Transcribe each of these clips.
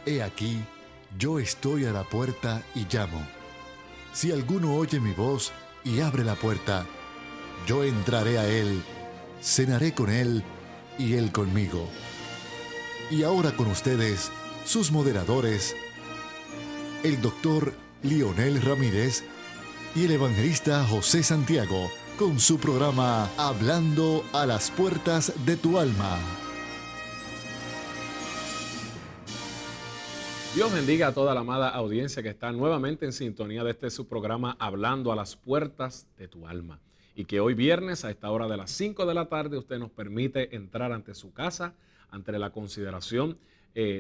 He aquí, yo estoy a la puerta y llamo. Si alguno oye mi voz y abre la puerta, yo entraré a él, cenaré con él y él conmigo. Y ahora con ustedes, sus moderadores, el doctor Lionel Ramírez y el evangelista José Santiago, con su programa Hablando a las Puertas de tu Alma. Dios bendiga a toda la amada audiencia que está nuevamente en sintonía de su programa Hablando a las Puertas de tu Alma. Y que hoy viernes a esta hora de las 5 de la tarde usted nos permite entrar ante su casa, ante la consideración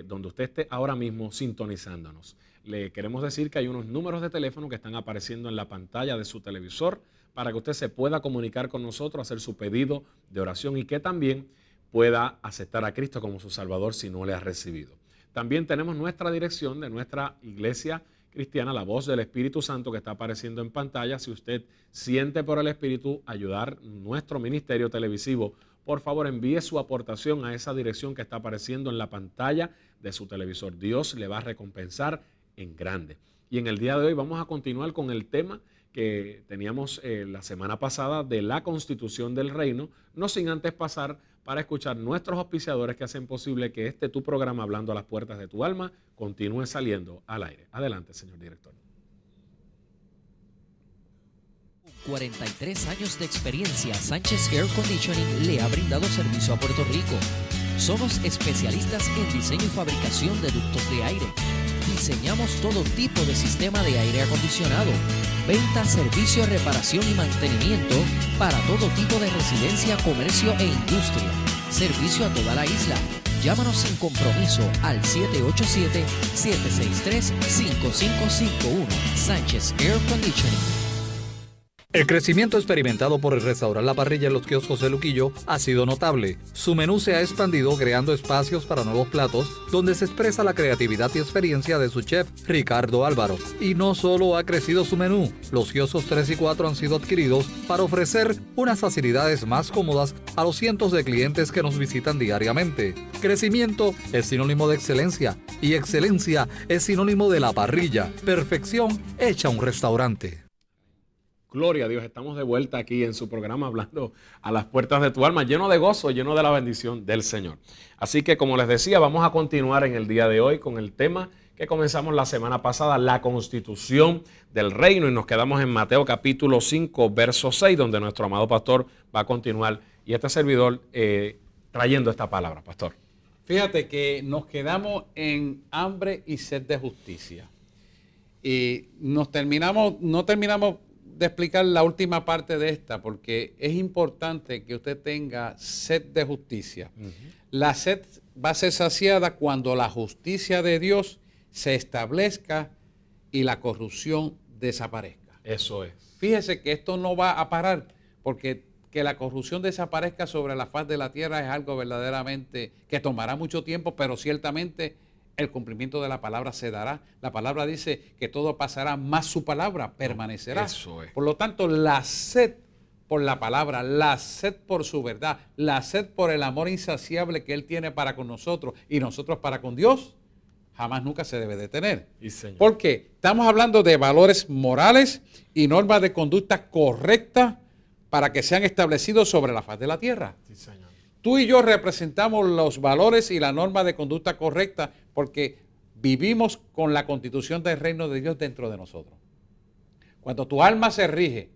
donde usted esté ahora mismo sintonizándonos. Le queremos decir que hay unos números de teléfono que están apareciendo en la pantalla de su televisor para que usted se pueda comunicar con nosotros, hacer su pedido de oración y que también pueda aceptar a Cristo como su Salvador si no le ha recibido. También tenemos nuestra dirección de nuestra iglesia cristiana, La Voz del Espíritu Santo, que está apareciendo en pantalla. Si usted siente por el Espíritu ayudar nuestro ministerio televisivo, por favor envíe su aportación a esa dirección que está apareciendo en la pantalla de su televisor. Dios le va a recompensar en grande. Y en el día de hoy vamos a continuar con el tema que teníamos la semana pasada de la Constitución del Reino, no sin antes pasar para escuchar nuestros auspiciadores que hacen posible que tu programa Hablando a las Puertas de tu Alma continúe saliendo al aire. Adelante, señor director. 43 años de experiencia, Sánchez Air Conditioning le ha brindado servicio a Puerto Rico. Somos especialistas en diseño y fabricación de ductos de aire. Diseñamos todo tipo de sistema de aire acondicionado. Venta, servicio, reparación y mantenimiento para todo tipo de residencia, comercio e industria. Servicio a toda la isla. Llámanos sin compromiso al 787-763-5551. Sánchez Air Conditioning. El crecimiento experimentado por el restaurante La Parrilla en los kioscos de Luquillo ha sido notable. Su menú se ha expandido creando espacios para nuevos platos donde se expresa la creatividad y experiencia de su chef Ricardo Álvaro. Y no solo ha crecido su menú, los kioscos 3 y 4 han sido adquiridos para ofrecer unas facilidades más cómodas a los cientos de clientes que nos visitan diariamente. Crecimiento es sinónimo de excelencia y excelencia es sinónimo de La Parrilla. Perfección hecha un restaurante. Gloria a Dios, estamos de vuelta aquí en su programa Hablando a las Puertas de tu Alma, lleno de gozo, lleno de la bendición del Señor. Así que, como les decía, vamos a continuar en el día de hoy con el tema que comenzamos la semana pasada, la Constitución del Reino, y nos quedamos en Mateo capítulo 5, verso 6, donde nuestro amado pastor va a continuar, y este servidor trayendo esta palabra, pastor. Fíjate que nos quedamos en hambre y sed de justicia. Y no terminamos de explicar la última parte de esta, porque es importante que usted tenga sed de justicia. La sed va a ser saciada cuando la justicia de Dios se establezca y la corrupción desaparezca. Eso es. Fíjese que esto no va a parar, porque que la corrupción desaparezca sobre la faz de la tierra es algo verdaderamente que tomará mucho tiempo, pero ciertamente el cumplimiento de la palabra se dará. La palabra dice que todo pasará, más su palabra permanecerá. Eso es. Por lo tanto, la sed por la palabra, la sed por su verdad, la sed por el amor insaciable que Él tiene para con nosotros y nosotros para con Dios, jamás nunca se debe detener. ¿Por qué? Estamos hablando de valores morales y normas de conducta correctas para que sean establecidos sobre la faz de la tierra. Sí, señor. Tú y yo representamos los valores y la norma de conducta correcta porque vivimos con la constitución del reino de Dios dentro de nosotros. Cuando tu alma se rige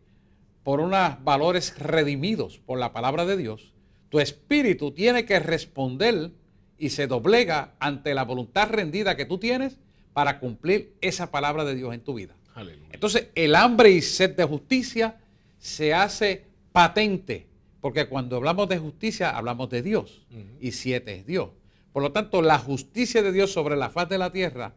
por unos valores redimidos por la palabra de Dios, tu espíritu tiene que responder y se doblega ante la voluntad rendida que tú tienes para cumplir esa palabra de Dios en tu vida. Aleluya. Entonces, el hambre y sed de justicia se hace patente. Porque cuando hablamos de justicia, hablamos de Dios. Y 7 es Dios. Por lo tanto, la justicia de Dios sobre la faz de la tierra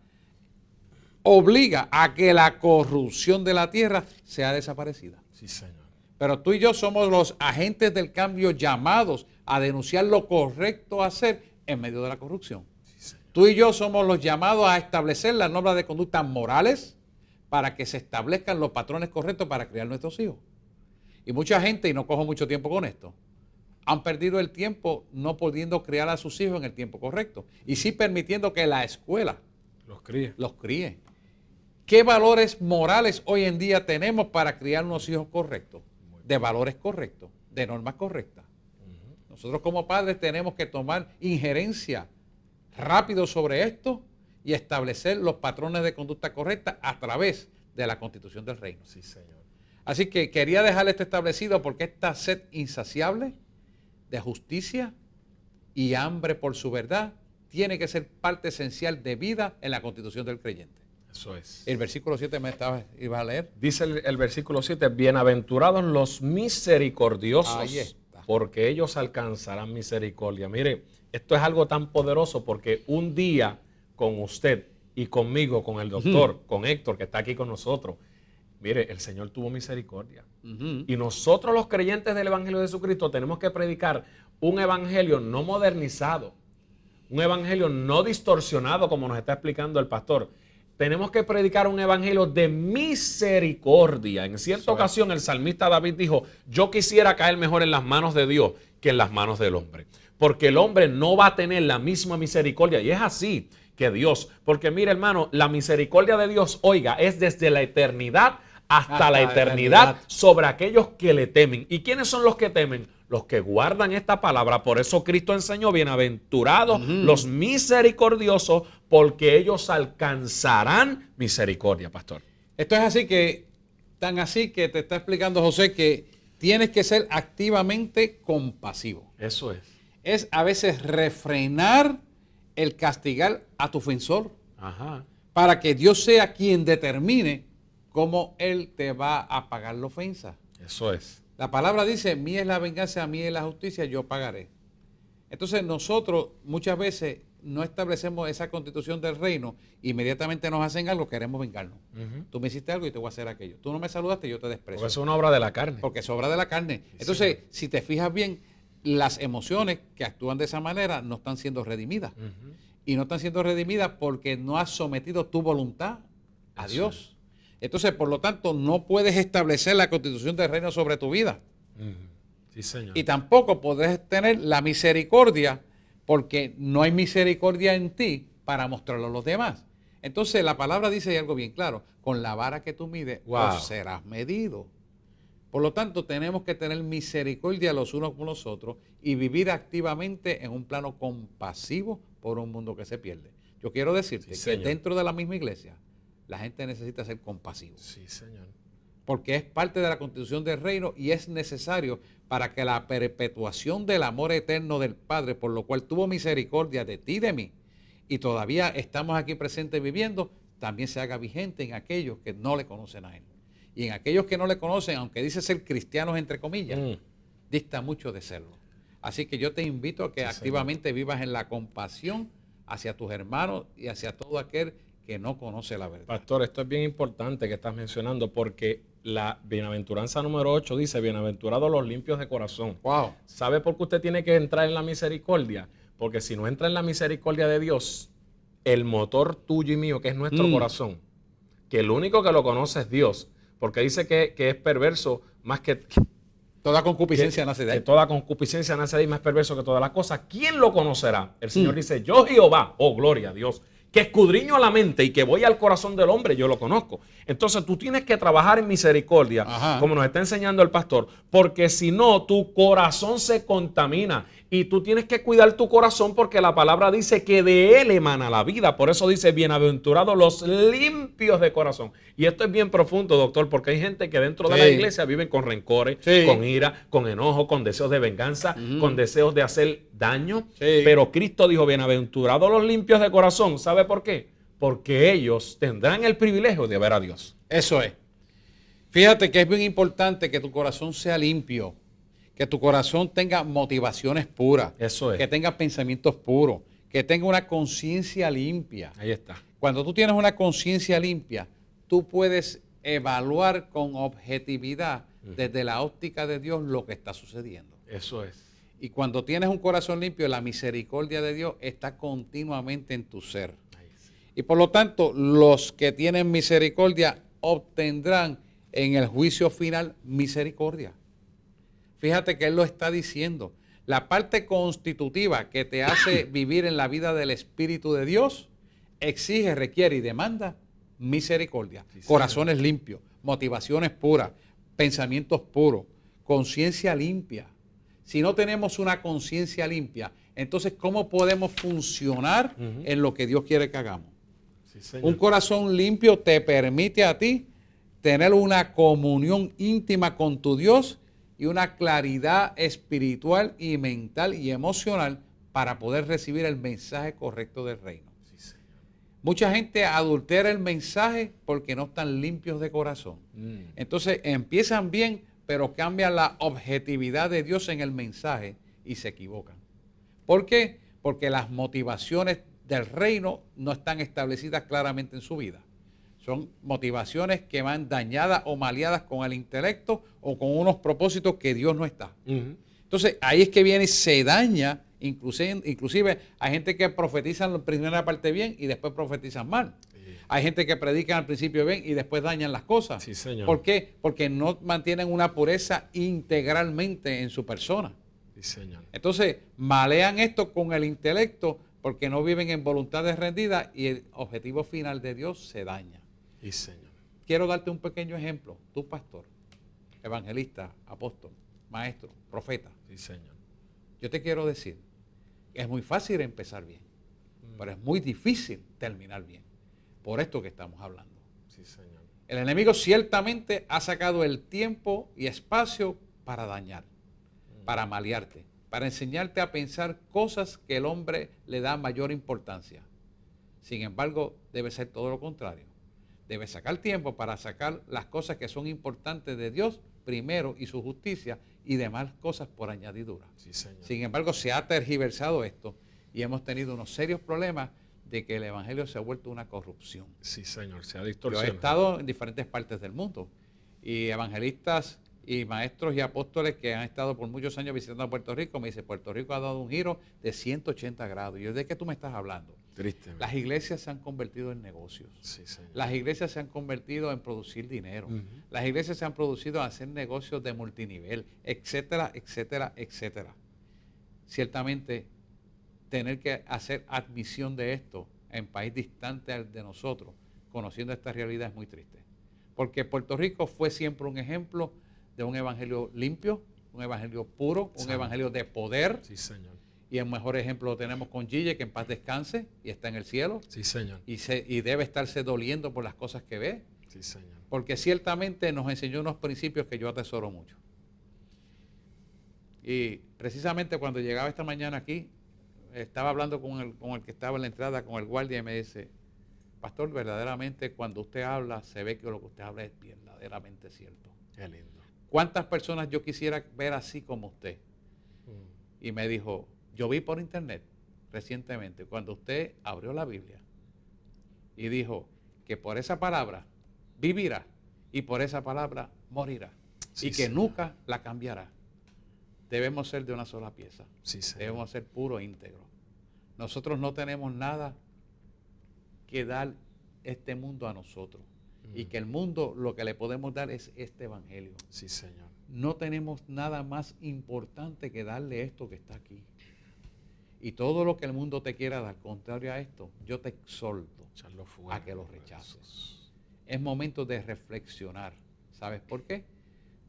obliga a que la corrupción de la tierra sea desaparecida. Sí, señor. Pero tú y yo somos los agentes del cambio llamados a denunciar lo correcto a hacer en medio de la corrupción. Sí, tú y yo somos los llamados a establecer las normas de conducta morales para que se establezcan los patrones correctos para criar nuestros hijos. Y mucha gente, y no cojo mucho tiempo con esto, han perdido el tiempo no pudiendo criar a sus hijos en el tiempo correcto. Y sí permitiendo que la escuela los críe. ¿Qué valores morales hoy en día tenemos para criar unos hijos correctos? De valores correctos, de normas correctas. Nosotros como padres tenemos que tomar injerencia rápido sobre esto y establecer los patrones de conducta correcta a través de la Constitución del Reino. Sí, Señor. Así que quería dejar esto establecido porque esta sed insaciable de justicia y hambre por su verdad tiene que ser parte esencial de vida en la Constitución del creyente. Eso es. El versículo 7 ibas a leer. Dice el versículo 7, bienaventurados los misericordiosos, Ahí está. porque ellos alcanzarán misericordia. Mire, esto es algo tan poderoso porque un día con usted y conmigo, con el doctor, con Héctor, que está aquí con nosotros, mire, el Señor tuvo misericordia. Y nosotros los creyentes del Evangelio de Jesucristo tenemos que predicar un evangelio no modernizado, un evangelio no distorsionado como nos está explicando el pastor. Tenemos que predicar un evangelio de misericordia. En cierta ocasión el salmista David dijo, yo quisiera caer mejor en las manos de Dios que en las manos del hombre. Porque el hombre no va a tener la misma misericordia. Y es así que Dios, porque mire hermano, la misericordia de Dios, oiga, es desde la eternidad hasta la eternidad sobre aquellos que le temen. ¿Y quiénes son los que temen? Los que guardan esta palabra. Por eso Cristo enseñó, bienaventurados los misericordiosos, porque ellos alcanzarán misericordia, pastor. Esto es así que, tan así que te está explicando José que tienes que ser activamente compasivo. Eso es. Es a veces refrenar el castigar a tu ofensor. Ajá. Para que Dios sea quien determine cómo Él te va a pagar la ofensa. Eso es. La palabra dice, mía es la venganza, mía es la justicia, yo pagaré. Entonces nosotros muchas veces no establecemos esa constitución del reino, inmediatamente nos hacen algo, queremos vengarnos. Tú me hiciste algo y te voy a hacer aquello. Tú no me saludaste, yo te desprecio. Porque eso es una obra de la carne. Porque es obra de la carne. Entonces, si te fijas bien, las emociones que actúan de esa manera no están siendo redimidas. Y no están siendo redimidas porque no has sometido tu voluntad a Dios. Entonces, por lo tanto, no puedes establecer la constitución del reino sobre tu vida. Sí, Señor. Y tampoco puedes tener la misericordia porque no hay misericordia en ti para mostrarlo a los demás. Entonces, la palabra dice algo bien claro, con la vara que tú mides, os serás medido. Por lo tanto, tenemos que tener misericordia los unos con los otros y vivir activamente en un plano compasivo por un mundo que se pierde. Yo quiero decirte que dentro de la misma iglesia, la gente necesita ser compasivo. Sí, Señor. Porque es parte de la constitución del reino y es necesario para que la perpetuación del amor eterno del Padre, por lo cual tuvo misericordia de ti y de mí, y todavía estamos aquí presentes viviendo, también se haga vigente en aquellos que no le conocen a Él. Y en aquellos que no le conocen, aunque dice ser cristianos entre comillas, dista mucho de serlo. Así que yo te invito a que activamente vivas en la compasión hacia tus hermanos y hacia todo aquel que no conoce la verdad. Pastor, esto es bien importante que estás mencionando porque la bienaventuranza número 8 dice, bienaventurados los limpios de corazón. Wow. ¿Sabe por qué usted tiene que entrar en la misericordia? Porque si no entra en la misericordia de Dios, el motor tuyo y mío, que es nuestro corazón, que el único que lo conoce es Dios, porque dice que es perverso más que... Toda concupiscencia nace de ahí. Que toda concupiscencia nace de ahí, más perverso que todas las cosas. ¿Quién lo conocerá? El Señor dice, yo Jehová, oh gloria a Dios, que escudriño la mente y que voy al corazón del hombre, yo lo conozco. Entonces tú tienes que trabajar en misericordia, como nos está enseñando el pastor, porque si no, tu corazón se contamina y tú tienes que cuidar tu corazón porque la palabra dice que de él emana la vida. Por eso dice, bienaventurados los limpios de corazón. Y esto es bien profundo, doctor, porque hay gente que dentro de la iglesia viven con rencores, con ira, con enojo, con deseos de venganza, con deseos de hacer daño. Pero Cristo dijo, bienaventurados los limpios de corazón. ¿Sabe por qué? Porque ellos tendrán el privilegio de ver a Dios. Eso es. Fíjate que es bien importante que tu corazón sea limpio, que tu corazón tenga motivaciones puras, Eso es. que tenga pensamientos puros, que tenga una conciencia limpia. Ahí está. Cuando tú tienes una conciencia limpia, tú puedes evaluar con objetividad desde la óptica de Dios lo que está sucediendo. Eso es. Y cuando tienes un corazón limpio, la misericordia de Dios está continuamente en tu ser. Y por lo tanto, los que tienen misericordia obtendrán en el juicio final misericordia. Fíjate que Él lo está diciendo. La parte constitutiva que te hace vivir en la vida del Espíritu de Dios exige, requiere y demanda misericordia, Sí, corazones limpios, motivaciones puras, pensamientos puros, conciencia limpia. Si no tenemos una conciencia limpia, entonces ¿cómo podemos funcionar en lo que Dios quiere que hagamos? Sí, Señor. Un corazón limpio te permite a ti tener una comunión íntima con tu Dios y una claridad espiritual y mental y emocional para poder recibir el mensaje correcto del reino. Sí, Señor. Mucha gente adultera el mensaje porque no están limpios de corazón. Entonces empiezan bien, pero cambian la objetividad de Dios en el mensaje y se equivocan. ¿Por qué? Porque las motivaciones del reino no están establecidas claramente en su vida. Son motivaciones que van dañadas o maleadas con el intelecto o con unos propósitos que Dios no está. Entonces ahí es que viene y se daña, inclusive hay gente que profetizan la primera parte bien y después profetizan mal. Hay gente que predican al principio bien y después dañan las cosas. Sí, Señor. ¿Por qué? Porque no mantienen una pureza integralmente en su persona. Sí, Señor. Entonces, malean esto con el intelecto porque no viven en voluntades rendidas y el objetivo final de Dios se daña. Sí, Señor. Quiero darte un pequeño ejemplo. Tú, pastor, evangelista, apóstol, maestro, profeta. Sí, Señor. Yo te quiero decir, es muy fácil empezar bien, pero es muy difícil terminar bien. Por esto que estamos hablando. Sí, Señor. El enemigo ciertamente ha sacado el tiempo y espacio para dañar, para malearte, para enseñarte a pensar cosas que el hombre le da mayor importancia. Sin embargo, debe ser todo lo contrario. Debe sacar tiempo para sacar las cosas que son importantes de Dios primero y su justicia y demás cosas por añadidura. Sí, Señor. Sin embargo, se ha tergiversado esto y hemos tenido unos serios problemas de que el evangelio se ha vuelto una corrupción. Sí, Señor. Se ha Yo he distorsionado. estado en diferentes partes del mundo y evangelistas y maestros y apóstoles que han estado por muchos años visitando a Puerto Rico me dicen, Puerto Rico ha dado un giro de 180 grados. Y yo, ¿de qué tú me estás hablando? Triste. Las iglesias se han convertido en negocios. Sí, Señor. Las iglesias se han convertido en producir dinero. Las iglesias se han producido a hacer negocios de multinivel, etcétera, etcétera, etcétera. Ciertamente, tener que hacer admisión de esto en país distante de nosotros, conociendo esta realidad, es muy triste. Porque Puerto Rico fue siempre un ejemplo de un evangelio limpio, un evangelio puro, un evangelio de poder. Sí, Señor. Y el mejor ejemplo lo tenemos con Gille, que en paz descanse y está en el cielo. Sí, Señor. Y debe estarse doliendo por las cosas que ve. Sí, Señor. Porque ciertamente nos enseñó unos principios que yo atesoro mucho. Y precisamente cuando llegaba esta mañana aquí, estaba hablando con el que estaba en la entrada, con el guardia, y me dice, pastor, verdaderamente cuando usted habla, se ve que lo que usted habla es verdaderamente cierto. Qué lindo. ¿Cuántas personas yo quisiera ver así como usted? Y me dijo, yo vi por internet recientemente, cuando usted abrió la Biblia y dijo que por esa palabra vivirá y por esa palabra morirá. Sí, y que Señor. nunca la cambiará. Debemos ser de una sola pieza. Sí, Señor. Debemos ser puro e íntegro. Nosotros no tenemos nada que dar este mundo a nosotros. Y que el mundo lo que le podemos dar es este evangelio. Sí, Señor. No tenemos nada más importante que darle esto que está aquí. Y todo lo que el mundo te quiera dar, contrario a esto, yo te exhorto Echarlo fuera. a que lo rechaces. Es momento de reflexionar. ¿Sabes por qué?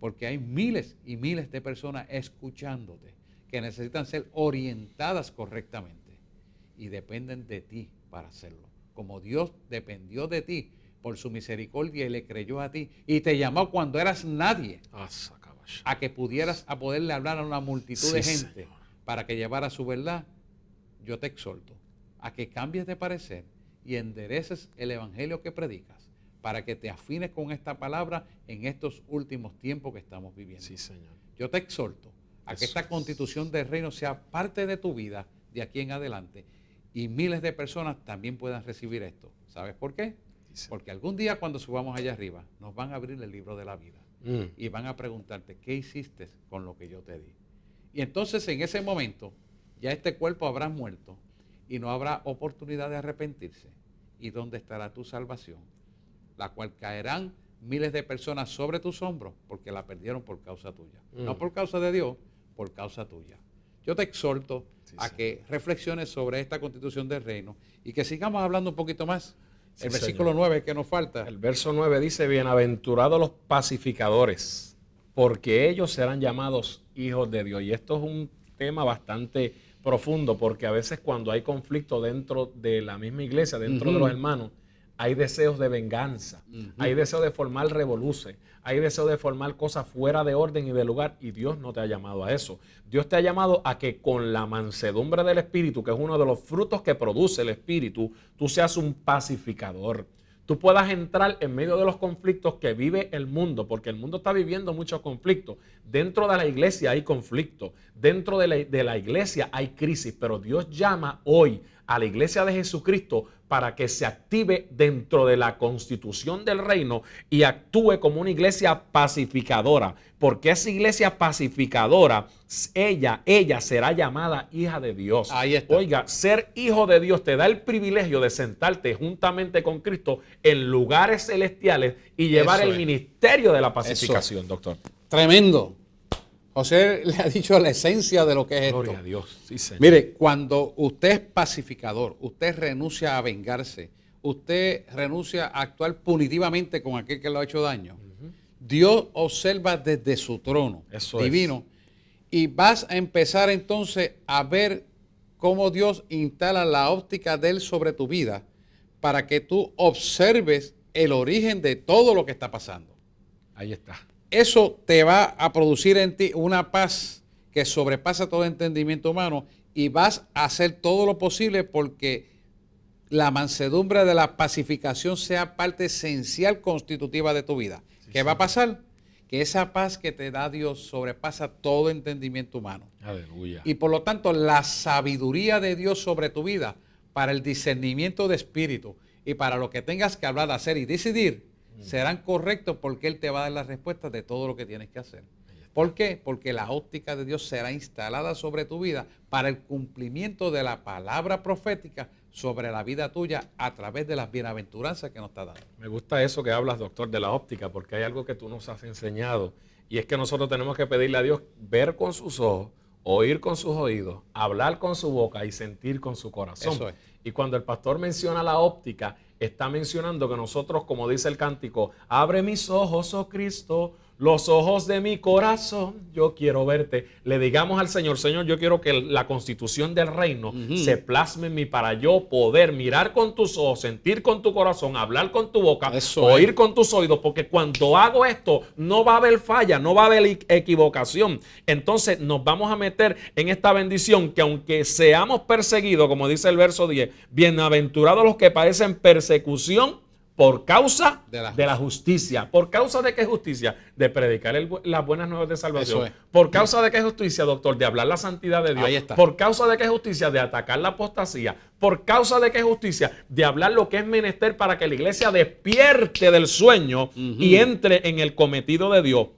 Porque hay miles y miles de personas escuchándote que necesitan ser orientadas correctamente y dependen de ti para hacerlo. Como Dios dependió de ti por su misericordia y le creyó a ti y te llamó cuando eras nadie a que pudieras a poderle hablar a una multitud de Sí, gente Señor. para que llevara su verdad, yo te exhorto a que cambies de parecer y endereces el evangelio que predicas para que te afines con esta palabra en estos últimos tiempos que estamos viviendo. Sí, Señor. Yo te exhorto a que Eso esta es. constitución del reino sea parte de tu vida de aquí en adelante y miles de personas también puedan recibir esto. ¿Sabes por qué? Sí, Señor. Porque algún día cuando subamos allá arriba nos van a abrir el libro de la vida y van a preguntarte, ¿qué hiciste con lo que yo te di? Y entonces en ese momento ya este cuerpo habrá muerto y no habrá oportunidad de arrepentirse. ¿Y dónde estará tu salvación? La cual caerán miles de personas sobre tus hombros porque la perdieron por causa tuya. No por causa de Dios, por causa tuya. yo te exhorto a que reflexiones sobre esta constitución del reino y que sigamos hablando un poquito más. El versículo 9 que nos falta. El verso 9 dice, bienaventurados los pacificadores, porque ellos serán llamados hijos de Dios. Y esto es un tema bastante profundo, porque a veces cuando hay conflicto dentro de la misma iglesia, dentro de los hermanos, hay deseos de venganza, hay deseos de formar revoluciones, hay deseos de formar cosas fuera de orden y de lugar, y Dios no te ha llamado a eso. Dios te ha llamado a que con la mansedumbre del Espíritu, que es uno de los frutos que produce el Espíritu, tú seas un pacificador. Tú puedas entrar en medio de los conflictos que vive el mundo, porque el mundo está viviendo muchos conflictos. Dentro de la iglesia hay conflictos, dentro de la iglesia hay crisis, pero Dios llama hoy a la iglesia de Jesucristo para que se active dentro de la constitución del reino y actúe como una iglesia pacificadora, porque esa iglesia pacificadora, ella será llamada hija de Dios. Ahí está. Oiga, ser hijo de Dios te da el privilegio de sentarte juntamente con Cristo en lugares celestiales y llevar el ministerio de la pacificación, doctor. Tremendo. José le ha dicho la esencia de lo que es esto. Gloria a Dios. Sí, Señor. Mire, cuando usted es pacificador, usted renuncia a vengarse, usted renuncia a actuar punitivamente con aquel que le ha hecho daño, Dios observa desde su trono divino y vas a empezar entonces a ver cómo Dios instala la óptica de Él sobre tu vida para que tú observes el origen de todo lo que está pasando. Ahí está. Eso te va a producir en ti una paz que sobrepasa todo entendimiento humano y vas a hacer todo lo posible porque la mansedumbre de la pacificación sea parte esencial constitutiva de tu vida. ¿Qué va a pasar? Que esa paz que te da Dios sobrepasa todo entendimiento humano. Aleluya. Y por lo tanto, la sabiduría de Dios sobre tu vida para el discernimiento de espíritu y para lo que tengas que hablar, hacer y decidir, serán correctos porque Él te va a dar las respuestas de todo lo que tienes que hacer. ¿Por qué? Porque la óptica de Dios será instalada sobre tu vida para el cumplimiento de la palabra profética sobre la vida tuya a través de las bienaventuranzas que nos está dando. Me gusta eso que hablas, doctor, de la óptica, porque hay algo que tú nos has enseñado y es que nosotros tenemos que pedirle a Dios ver con sus ojos, oír con sus oídos, hablar con su boca y sentir con su corazón. Eso es. Y cuando el pastor menciona la óptica, está mencionando que nosotros, como dice el cántico, abre mis ojos, oh Cristo, los ojos de mi corazón, yo quiero verte. Le digamos al Señor, Señor, yo quiero que la constitución del reino se plasme en mí para yo poder mirar con tus ojos, sentir con tu corazón, hablar con tu boca, oír con tus oídos, porque cuando hago esto no va a haber falla, no va a haber equivocación. Entonces nos vamos a meter en esta bendición que aunque seamos perseguidos, como dice el verso 10, bienaventurados los que padecen persecución por causa de la justicia. ¿Por causa de qué justicia? De predicar las buenas nuevas de salvación. ¿Por causa de qué justicia, doctor? De hablar la santidad de Dios. Ahí está. ¿Por causa de qué justicia? De atacar la apostasía. ¿Por causa de qué justicia? De hablar lo que es menester para que la iglesia despierte del sueño y entre en el cometido de Dios.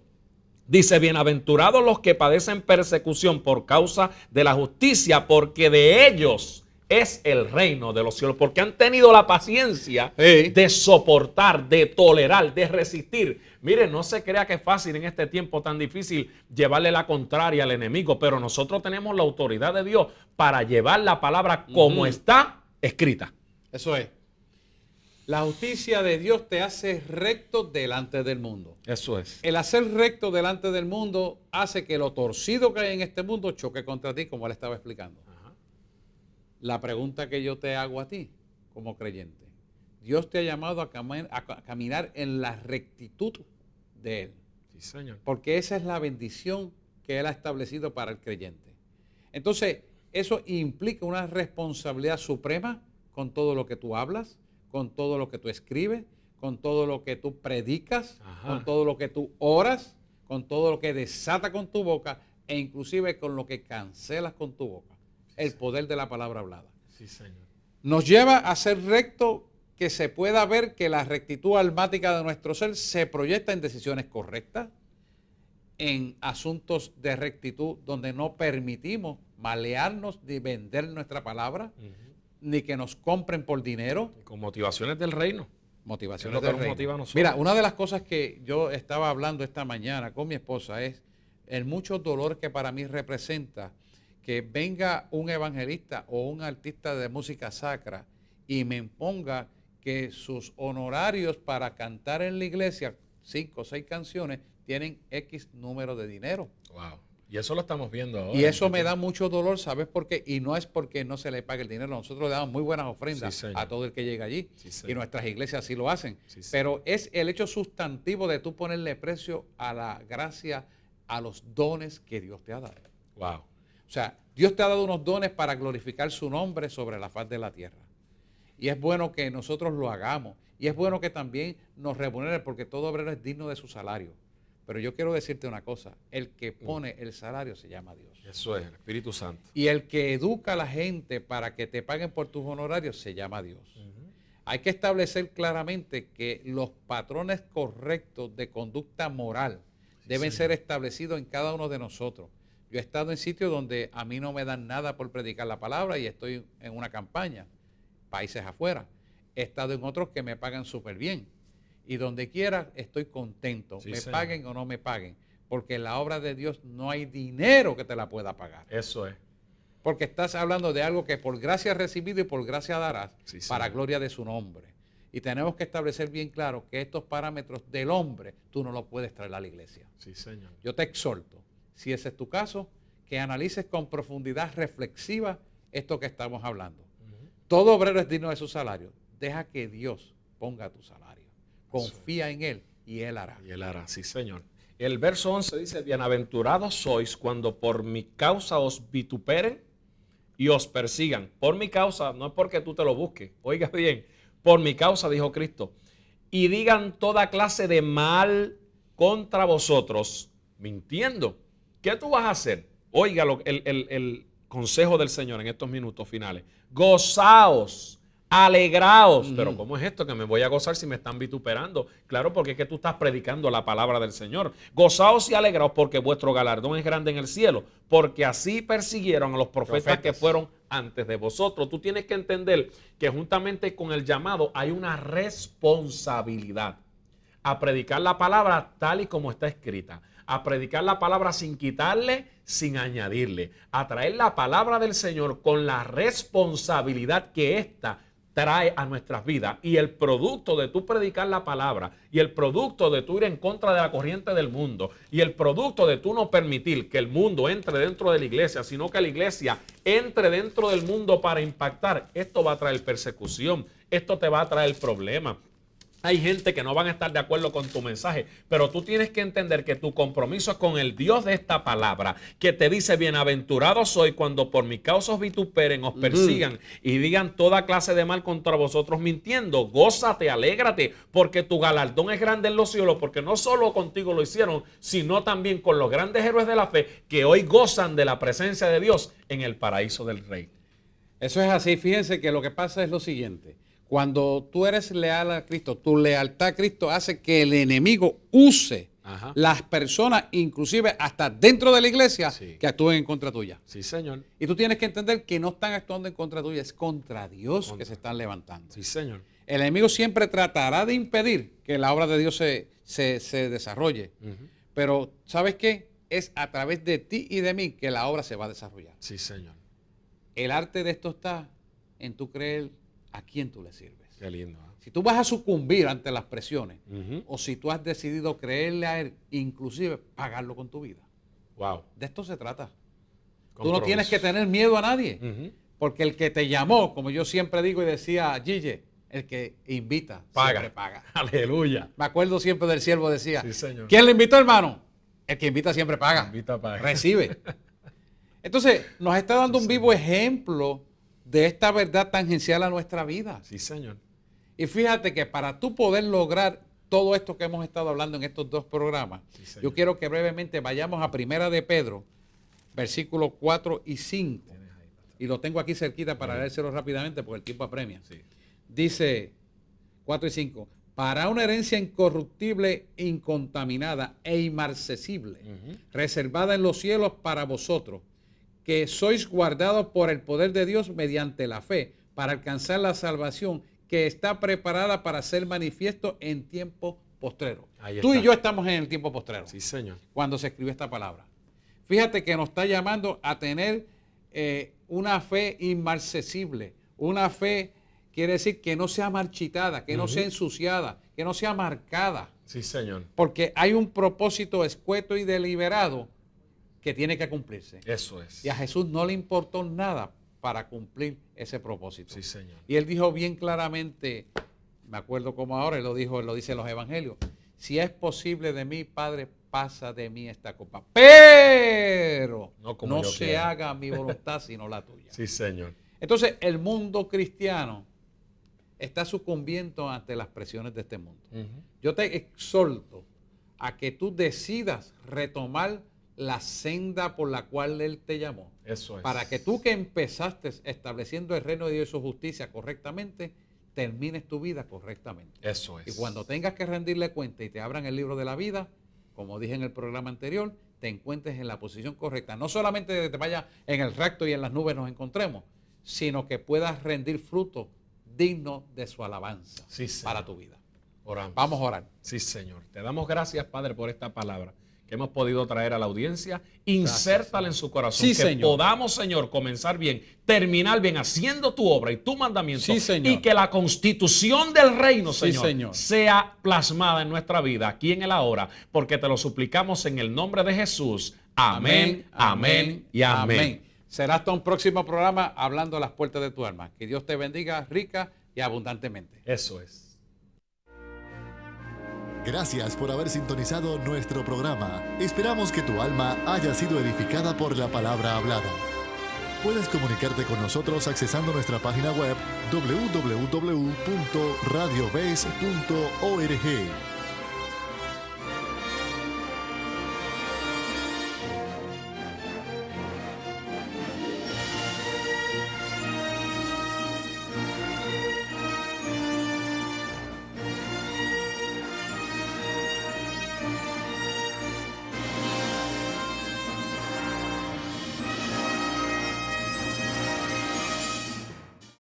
Dice, bienaventurados los que padecen persecución por causa de la justicia, porque de ellos es el reino de los cielos, porque han tenido la paciencia de soportar, de tolerar, de resistir. Mire, no se crea que es fácil en este tiempo tan difícil llevarle la contraria al enemigo, pero nosotros tenemos la autoridad de Dios para llevar la palabra como está escrita. Eso es. La justicia de Dios te hace recto delante del mundo. Eso es. El hacer recto delante del mundo hace que lo torcido que hay en este mundo choque contra ti, como él estaba explicando. La pregunta que yo te hago a ti, como creyente, Dios te ha llamado a caminar en la rectitud de Él. Sí, Señor. Porque esa es la bendición que Él ha establecido para el creyente. Entonces, eso implica una responsabilidad suprema con todo lo que tú hablas, con todo lo que tú escribes, con todo lo que tú predicas, con todo lo que tú oras, con todo lo que desatas con tu boca e inclusive con lo que cancelas con tu boca. El poder de la palabra hablada. Sí, Señor. Nos lleva a ser recto, que se pueda ver que la rectitud almática de nuestro ser se proyecta en decisiones correctas, en asuntos de rectitud donde no permitimos malearnos de vender nuestra palabra, ni que nos compren por dinero. Con motivaciones del reino. Motivaciones del reino. Mira, una de las cosas que yo estaba hablando esta mañana con mi esposa es el mucho dolor que para mí representa que venga un evangelista o un artista de música sacra y me imponga que sus honorarios para cantar en la iglesia, 5 o 6 canciones, tienen X número de dinero. Wow. Y eso lo estamos viendo ahora. Y eso me da mucho dolor, ¿sabes por qué? Y no es porque no se le pague el dinero. Nosotros le damos muy buenas ofrendas a todo el que llega allí. Y nuestras iglesias así lo hacen. Pero es el hecho sustantivo de tú ponerle precio a la gracia, a los dones que Dios te ha dado. Wow. O sea, Dios te ha dado unos dones para glorificar su nombre sobre la faz de la tierra. Y es bueno que nosotros lo hagamos. Y es bueno que también nos remuneren, porque todo obrero es digno de su salario. Pero yo quiero decirte una cosa, el que pone el salario se llama Dios. Eso es, el Espíritu Santo. Y el que educa a la gente para que te paguen por tus honorarios se llama Dios. Hay que establecer claramente que los patrones correctos de conducta moral deben ser establecidos en cada uno de nosotros. Yo he estado en sitios donde a mí no me dan nada por predicar la palabra y estoy en una campaña, países afuera. He estado en otros que me pagan súper bien. Y donde quiera estoy contento, me paguen o no me paguen, porque en la obra de Dios no hay dinero que te la pueda pagar. Eso es. Porque estás hablando de algo que por gracia has recibido y por gracia darás, para gloria de su nombre. Y tenemos que establecer bien claro que estos parámetros del hombre tú no los puedes traer a la iglesia. Sí, Señor. Yo te exhorto, si ese es tu caso, que analices con profundidad reflexiva esto que estamos hablando. Todo obrero es digno de su salario. Deja que Dios ponga tu salario. Confía en Él y Él hará. Y Él hará, sí, Señor. El verso 11 dice, bienaventurados sois cuando por mi causa os vituperen y os persigan. Por mi causa, no es porque tú te lo busques. Oiga bien, por mi causa, dijo Cristo. Y digan toda clase de mal contra vosotros, mintiendo. ¿Qué tú vas a hacer? Oiga el consejo del Señor en estos minutos finales. Gozaos. Alegraos, pero ¿cómo es esto que me voy a gozar si me están vituperando? Claro, porque es que tú estás predicando la palabra del Señor. Gozaos y alegraos porque vuestro galardón es grande en el cielo, porque así persiguieron a los profetas que fueron antes de vosotros. Tú tienes que entender que juntamente con el llamado hay una responsabilidad a predicar la palabra tal y como está escrita, a predicar la palabra sin quitarle, sin añadirle, a traer la palabra del Señor con la responsabilidad que ésta trae a nuestras vidas. Y el producto de tú predicar la palabra, y el producto de tú ir en contra de la corriente del mundo, y el producto de tú no permitir que el mundo entre dentro de la iglesia, sino que la iglesia entre dentro del mundo para impactar, esto va a traer persecución, esto te va a traer problemas. Hay gente que no van a estar de acuerdo con tu mensaje, pero tú tienes que entender que tu compromiso es con el Dios de esta palabra, que te dice, bienaventurado soy cuando por mi causa os vituperen, os persigan y digan toda clase de mal contra vosotros mintiendo. Gózate, alégrate, porque tu galardón es grande en los cielos, porque no solo contigo lo hicieron, sino también con los grandes héroes de la fe que hoy gozan de la presencia de Dios en el paraíso del Rey. Eso es así. Fíjense que lo que pasa es lo siguiente. Cuando tú eres leal a Cristo, tu lealtad a Cristo hace que el enemigo use las personas, inclusive hasta dentro de la iglesia, que actúen en contra tuya. Sí, Señor. Y tú tienes que entender que no están actuando en contra tuya, es contra Dios que se están levantando. Sí, Señor. El enemigo siempre tratará de impedir que la obra de Dios se desarrolle. Pero, ¿sabes qué? Es a través de ti y de mí que la obra se va a desarrollar. Sí, Señor. El arte de esto está en tú creer a quién tú le sirves. Qué lindo. Si tú vas a sucumbir ante las presiones, o si tú has decidido creerle a Él, inclusive pagarlo con tu vida. Wow. De esto se trata. Tú no tienes que tener miedo a nadie, porque el que te llamó, como yo siempre digo y decía Gille, el que invita siempre paga. Aleluya. Me acuerdo siempre del siervo, decía, sí, señor. ¿Quién le invitó, hermano? El que invita siempre paga. Invita, paga. Recibe. Entonces, nos está dando un vivo ejemplo de esta verdad tangencial a nuestra vida. Sí, Señor. Y fíjate que para tú poder lograr todo esto que hemos estado hablando en estos 2 programas, yo quiero que brevemente vayamos a Primera de Pedro, versículos 4 y 5. Y lo tengo aquí cerquita para leérselo rápidamente porque el tiempo apremia. Sí. Dice 4 y 5. Para una herencia incorruptible, incontaminada e inmarcesible, reservada en los cielos para vosotros, que sois guardados por el poder de Dios mediante la fe, para alcanzar la salvación que está preparada para ser manifiesto en tiempo postrero. Tú y yo estamos en el tiempo postrero. Sí, Señor. Cuando se escribe esta palabra. Fíjate que nos está llamando a tener una fe inmarcesible, una fe quiere decir que no sea marchitada, que no sea ensuciada, que no sea marcada. Sí, Señor. Porque hay un propósito escueto y deliberado que tiene que cumplirse. Eso es. Y a Jesús no le importó nada para cumplir ese propósito. Sí, Señor. Y él dijo bien claramente, me acuerdo como ahora, él lo dice en los evangelios, si es posible de mí, Padre, pasa de mí esta copa, pero no se haga mi voluntad sino la tuya. Sí, Señor. Entonces, el mundo cristiano está sucumbiendo ante las presiones de este mundo. Yo te exhorto a que tú decidas retomar la senda por la cual Él te llamó. Eso es. Para que tú que empezaste estableciendo el reino de Dios y su justicia correctamente, termines tu vida correctamente. Eso es. Y cuando tengas que rendirle cuenta y te abran el libro de la vida, como dije en el programa anterior, te encuentres en la posición correcta. No solamente que te vayas en el recto y en las nubes nos encontremos, sino que puedas rendir fruto digno de su alabanza para tu vida. Oramos. Vamos a orar. Sí, Señor. Te damos gracias, Padre, por esta palabra que hemos podido traer a la audiencia. Insértala en su corazón. Sí, que Señor. podamos, Señor, comenzar bien, terminar bien, haciendo tu obra y tu mandamiento. Sí, Señor. Y que la constitución del reino, Sí, Señor, Señor, sea plasmada en nuestra vida, aquí en el ahora, porque te lo suplicamos en el nombre de Jesús. Amén, amén y amén. Será hasta un próximo programa hablando a las puertas de tu alma. Que Dios te bendiga rica y abundantemente. Eso es. Gracias por haber sintonizado nuestro programa. Esperamos que tu alma haya sido edificada por la palabra hablada. Puedes comunicarte con nosotros accesando nuestra página web www.radiobes.org.